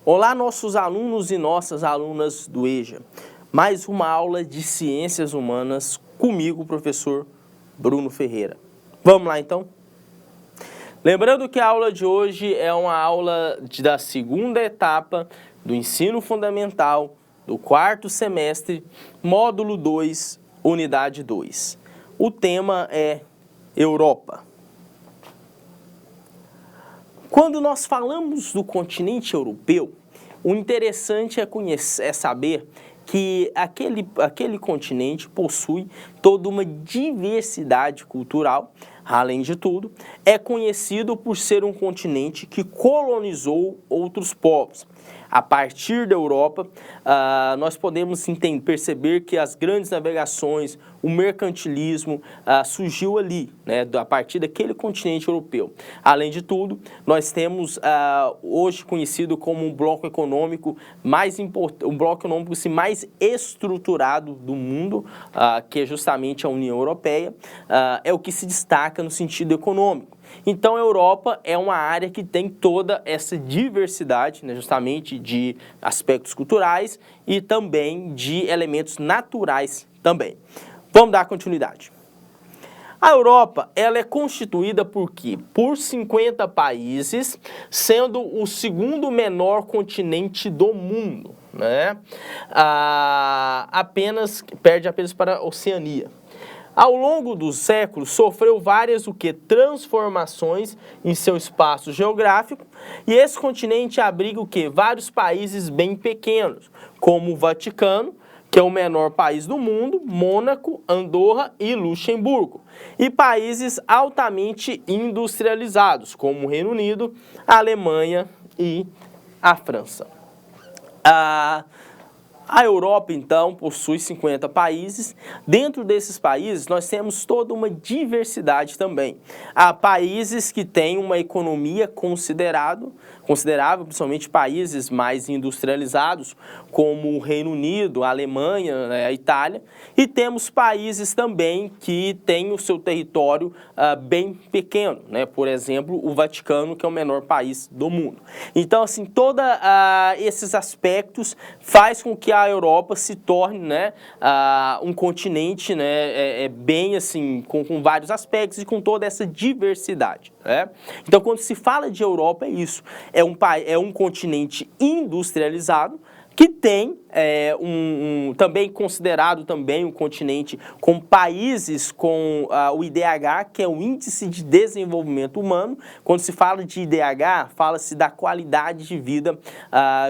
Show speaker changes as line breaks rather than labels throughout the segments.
Olá, nossos alunos e nossas alunas do EJA. Mais uma aula de Ciências Humanas comigo, professor Bruno Ferreira. Vamos lá, então? Lembrando que a aula de hoje é uma aula da segunda etapa do ensino fundamental do quarto semestre, módulo 2, unidade 2. O tema é Europa. Quando nós falamos do continente europeu, o interessante é saber que aquele continente possui toda uma diversidade cultural. Além de tudo, é conhecido por ser um continente que colonizou outros povos. A partir da Europa, nós podemos perceber que as grandes navegações, o mercantilismo surgiu ali, né, a partir daquele continente europeu. Além de tudo, nós temos hoje conhecido como um bloco econômico mais importante, um bloco econômico assim, mais estruturado do mundo, que é justamente a União Europeia, é o que se destaca no sentido econômico. Então, a Europa é uma área que tem toda essa diversidade, né, justamente de aspectos culturais e também de elementos naturais também. Vamos dar continuidade. A Europa, ela é constituída por quê? Por 50 países, sendo o segundo menor continente do mundo, né? Perde apenas para a Oceania. Ao longo dos séculos, sofreu várias transformações em seu espaço geográfico, e esse continente abriga vários países bem pequenos, como o Vaticano, que é o menor país do mundo, Mônaco, Andorra e Luxemburgo, e países altamente industrializados, como o Reino Unido, a Alemanha e a França. A Europa, então, possui 50 países. Dentro desses países, nós temos toda uma diversidade também. Há países que têm uma economia considerável, principalmente países mais industrializados, como o Reino Unido, a Alemanha, né, a Itália. E temos países também que têm o seu território bem pequeno, né? Por exemplo, o Vaticano, que é o menor país do mundo. Então, assim, todos esses aspectos faz com que a Europa se torne, né, um continente, né, bem assim, com vários aspectos e com toda essa diversidade, né? Então, quando se fala de Europa, é isso. É um continente industrializado que tem também considerado também um continente com países com o IDH, que é o Índice de Desenvolvimento Humano. Quando se fala de IDH, fala-se da qualidade de vida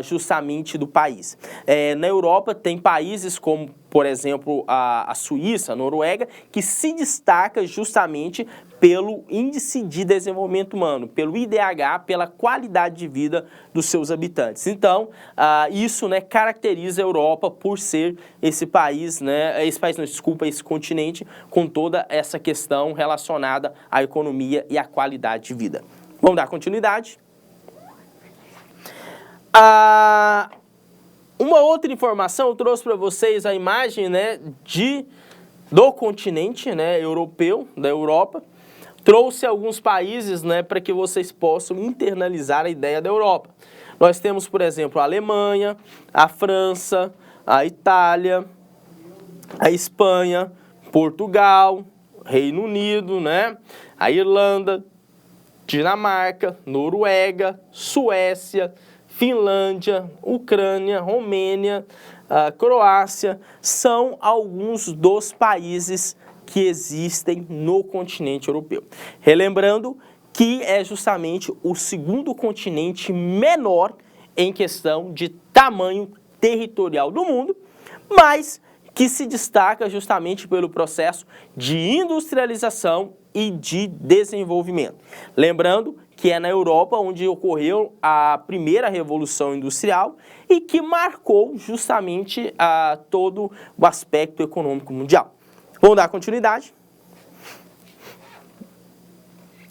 justamente do país. Na Europa tem países como, por exemplo, a Suíça, a Noruega, que se destaca justamente pelo Índice de Desenvolvimento Humano, pelo IDH, pela qualidade de vida dos seus habitantes. Então, isso, né, caracteriza a Europa por ser esse país, né, esse continente com toda essa questão relacionada à economia e à qualidade de vida. Vamos dar continuidade. Uma outra informação, eu trouxe para vocês a imagem, né, do continente, né, europeu, da Europa. Trouxe alguns países, né, para que vocês possam internalizar a ideia da Europa. Nós temos, por exemplo, a Alemanha, a França, a Itália, a Espanha, Portugal, Reino Unido, né, a Irlanda, Dinamarca, Noruega, Suécia, Finlândia, Ucrânia, Romênia, Croácia, são alguns dos países que existem no continente europeu. Relembrando que é justamente o segundo continente menor em questão de tamanho territorial do mundo, mas que se destaca justamente pelo processo de industrialização e de desenvolvimento. Lembrando que é na Europa onde ocorreu a primeira Revolução Industrial e que marcou justamente todo o aspecto econômico mundial. Vamos dar continuidade.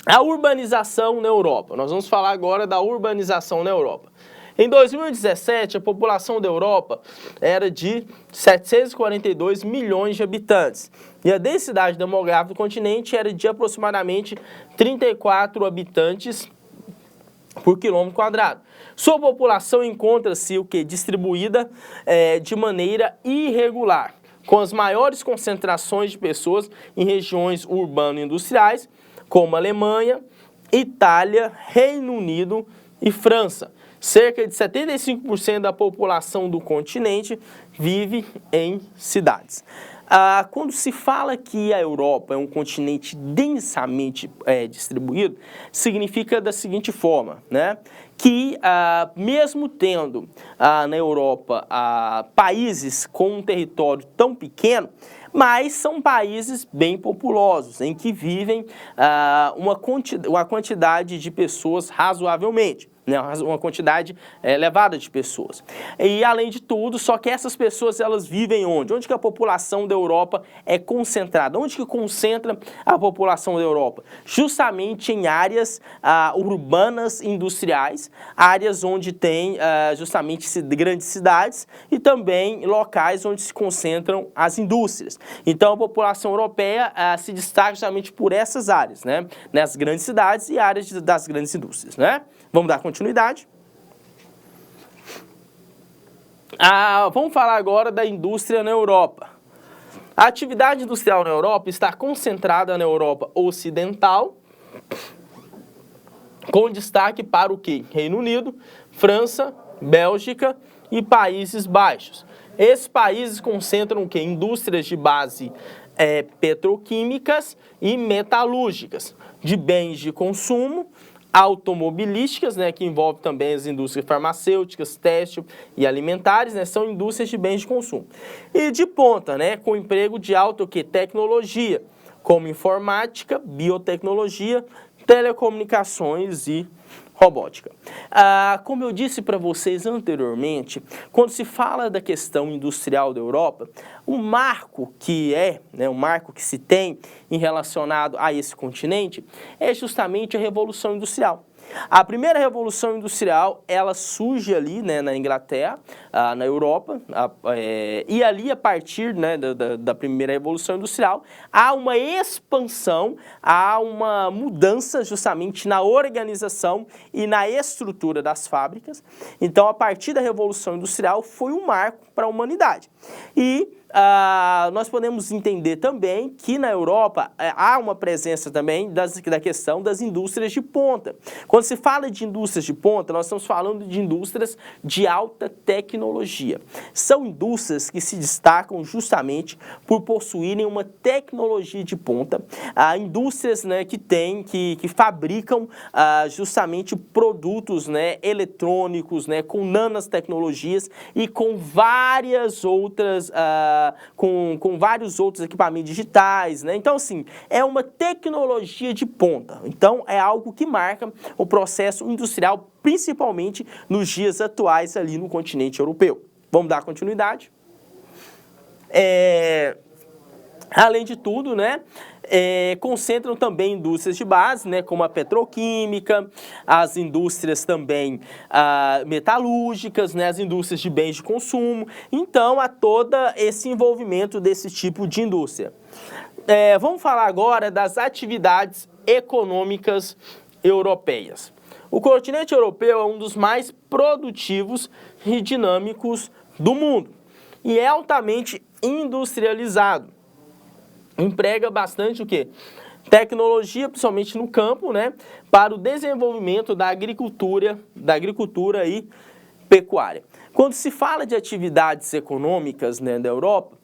A urbanização na Europa. Nós vamos falar agora da urbanização na Europa. Em 2017, a população da Europa era de 742 milhões de habitantes. E a densidade demográfica do continente era de aproximadamente 34 habitantes por quilômetro quadrado. Sua população encontra-se o que? Distribuída de maneira irregular, com as maiores concentrações de pessoas em regiões urbano-industriais, como Alemanha, Itália, Reino Unido e França. Cerca de 75% da população do continente vive em cidades. Quando se fala que a Europa é um continente densamente distribuído, significa da seguinte forma, né? Que mesmo tendo na Europa países com um território tão pequeno, mas são países bem populosos, em que vivem uma quantidade de pessoas razoavelmente, né, uma quantidade elevada de pessoas. E, além de tudo, só que essas pessoas, elas vivem onde? Onde que a população da Europa é concentrada? Onde que concentra a população da Europa? Justamente em áreas urbanas industriais, áreas onde tem justamente grandes cidades e também locais onde se concentram as indústrias. Então, a população europeia se destaca justamente por essas áreas, né? Nas grandes cidades e áreas das grandes indústrias, né? Vamos dar continuidade. Vamos falar agora da indústria na Europa. A atividade industrial na Europa está concentrada na Europa Ocidental, com destaque para o quê? Reino Unido, França, Bélgica e Países Baixos. Esses países concentram o quê? Indústrias de base petroquímicas e metalúrgicas, de bens de consumo, automobilísticas, né, que envolve também as indústrias farmacêuticas, têxtil e alimentares, né, são indústrias de bens de consumo. E de ponta, né, com emprego de alta tecnologia, como informática, biotecnologia, telecomunicações e robótica. Como eu disse para vocês anteriormente, quando se fala da questão industrial da Europa, o marco que o marco que se tem em relacionado a esse continente é justamente a Revolução Industrial. A primeira Revolução Industrial, ela surge ali, né, na Inglaterra, na Europa, e ali, a partir, né, da primeira Revolução Industrial, há uma expansão, há uma mudança justamente na organização e na estrutura das fábricas. Então, a partir da Revolução Industrial, foi um marco para a humanidade. E nós podemos entender também que na Europa há uma presença também da questão das indústrias de ponta. Quando se fala de indústrias de ponta, nós estamos falando de indústrias de alta tecnologia. São indústrias que se destacam justamente por possuírem uma tecnologia de ponta. Indústrias, né, que fabricam justamente produtos, né, eletrônicos, né, com nanotecnologias e com várias outras com vários outros equipamentos digitais, né? Então, assim, é uma tecnologia de ponta. Então, é algo que marca o processo industrial, principalmente nos dias atuais ali no continente europeu. Vamos dar continuidade. Além de tudo, né, concentram também indústrias de base, né, como a petroquímica, as indústrias também metalúrgicas, né, as indústrias de bens de consumo. Então, há todo esse envolvimento desse tipo de indústria. Vamos falar agora das atividades econômicas europeias. O continente europeu é um dos mais produtivos e dinâmicos do mundo e é altamente industrializado. Emprega bastante o quê? Tecnologia, principalmente no campo, né, para o desenvolvimento da agricultura e pecuária. Quando se fala de atividades econômicas, né, da Europa,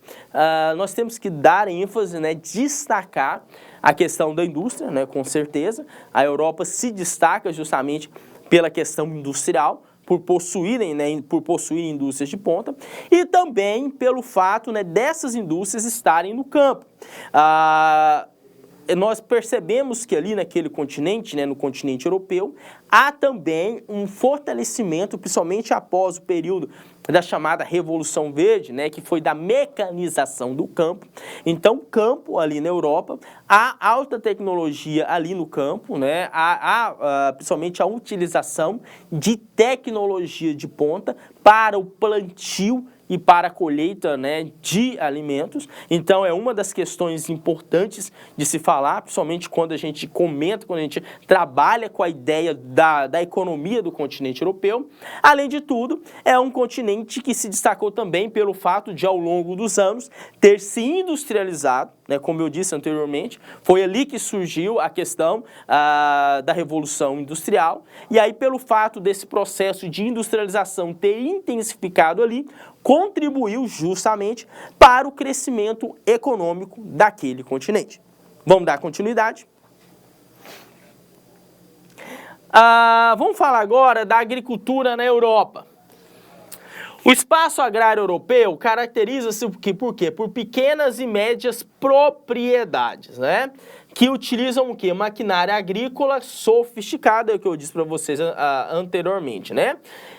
nós temos que dar ênfase, né, destacar a questão da indústria, né, com certeza. A Europa se destaca justamente pela questão industrial, por possuírem indústrias de ponta, e também pelo fato, né, dessas indústrias estarem no campo. Nós percebemos que ali naquele continente, né, no continente europeu, há também um fortalecimento, principalmente após o período da chamada Revolução Verde, né, que foi da mecanização do campo. Então, o campo ali na Europa, há alta tecnologia ali no campo, né, há principalmente a utilização de tecnologia de ponta para o plantio e para a colheita, né, de alimentos. Então é uma das questões importantes de se falar, principalmente quando a gente comenta, quando a gente trabalha com a ideia da economia do continente europeu. Além de tudo, é um continente que se destacou também pelo fato de, ao longo dos anos, ter se industrializado, né, como eu disse anteriormente, foi ali que surgiu a questão da Revolução Industrial, e aí pelo fato desse processo de industrialização ter intensificado ali, contribuiu justamente para o crescimento econômico daquele continente. Vamos dar continuidade. Vamos falar agora da agricultura na Europa. O espaço agrário europeu caracteriza-se por quê? Por pequenas e médias propriedades, né? Que utilizam o quê? Maquinária agrícola sofisticada, é o que eu disse para vocês anteriormente, né?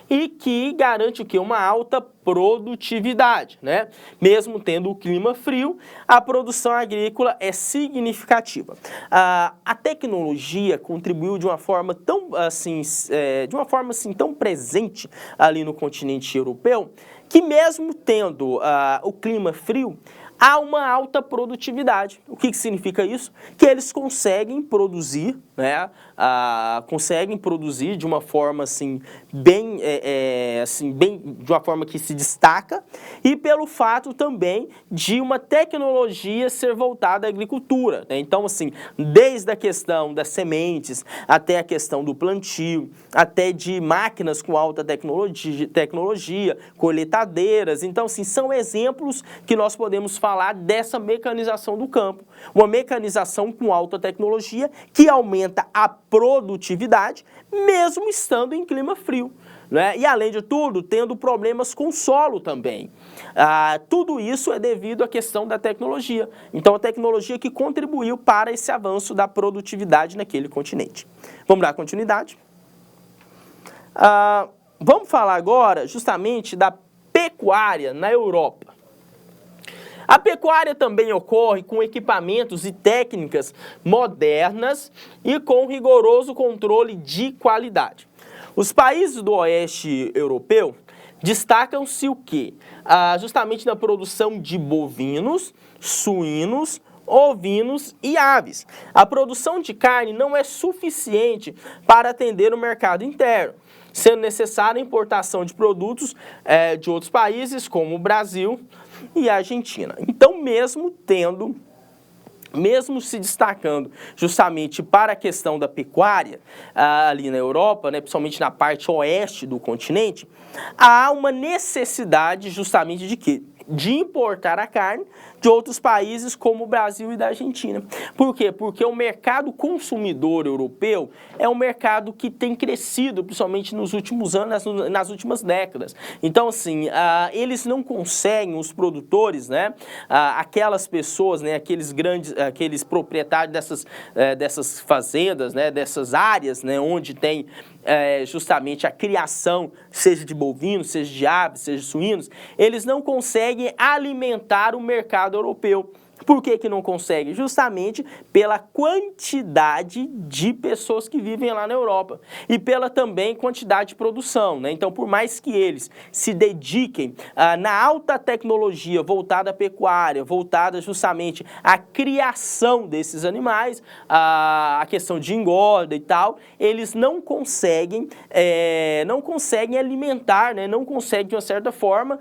E que garante o quê? Uma alta produtividade, né? Mesmo tendo o clima frio, a produção agrícola é significativa. A tecnologia contribuiu de uma forma tão tão presente ali no continente europeu, que mesmo tendo o clima frio, há uma alta produtividade. O que significa isso? Que eles conseguem produzir, né? Conseguem produzir de uma forma assim, de uma forma que se destaca, e pelo fato também de uma tecnologia ser voltada à agricultura, né? Então, assim, desde a questão das sementes, até a questão do plantio, até de máquinas com alta tecnologia, colheitadeiras. Então, assim, são exemplos que nós podemos falar dessa mecanização do campo. Uma mecanização com alta tecnologia que aumenta a produtividade, mesmo estando em clima frio, né? E, além de tudo, tendo problemas com o solo também. Tudo isso é devido à questão da tecnologia. Então, a tecnologia que contribuiu para esse avanço da produtividade naquele continente. Vamos dar continuidade. Vamos falar agora justamente da pecuária na Europa. A pecuária também ocorre com equipamentos e técnicas modernas e com rigoroso controle de qualidade. Os países do oeste europeu destacam-se o quê? Justamente na produção de bovinos, suínos, ovinos e aves. A produção de carne não é suficiente para atender o mercado interno, sendo necessária a importação de produtos de outros países, como o Brasil e a Argentina. Então, mesmo se destacando justamente para a questão da pecuária ali na Europa, né, principalmente na parte oeste do continente, há uma necessidade justamente de quê? De importar a carne de outros países como o Brasil e da Argentina. Por quê? Porque o mercado consumidor europeu é um mercado que tem crescido, principalmente nos últimos anos, nas últimas décadas. Então, assim, eles não conseguem, os produtores, né, aquelas pessoas, né, aqueles proprietários dessas fazendas, né, dessas áreas, né, onde tem justamente a criação, seja de bovinos, seja de aves, seja de suínos, eles não conseguem alimentar o mercado europeu. Por que que não consegue? Justamente pela quantidade de pessoas que vivem lá na Europa e pela também quantidade de produção, né? Então, por mais que eles se dediquem na alta tecnologia voltada à pecuária, voltada justamente à criação desses animais, a questão de engorda e tal, eles não conseguem alimentar, né? Não conseguem, de uma certa forma,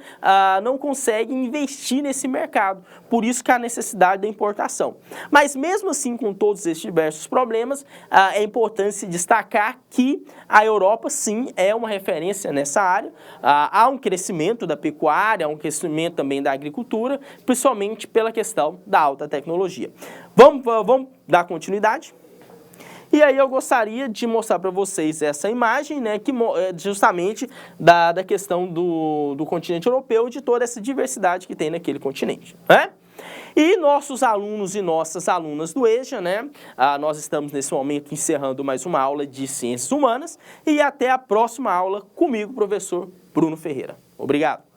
não conseguem investir nesse mercado. Por isso que a necessidade da importação. Mas mesmo assim, com todos esses diversos problemas, é importante se destacar que a Europa, sim, é uma referência nessa área. Há um crescimento da pecuária, há um crescimento também da agricultura, principalmente pela questão da alta tecnologia. Vamos dar continuidade? E aí eu gostaria de mostrar para vocês essa imagem, né, que justamente da questão do continente europeu e de toda essa diversidade que tem naquele continente, né? E nossos alunos e nossas alunas do EJA, né, nós estamos nesse momento encerrando mais uma aula de Ciências Humanas e até a próxima aula comigo, professor Bruno Ferreira. Obrigado.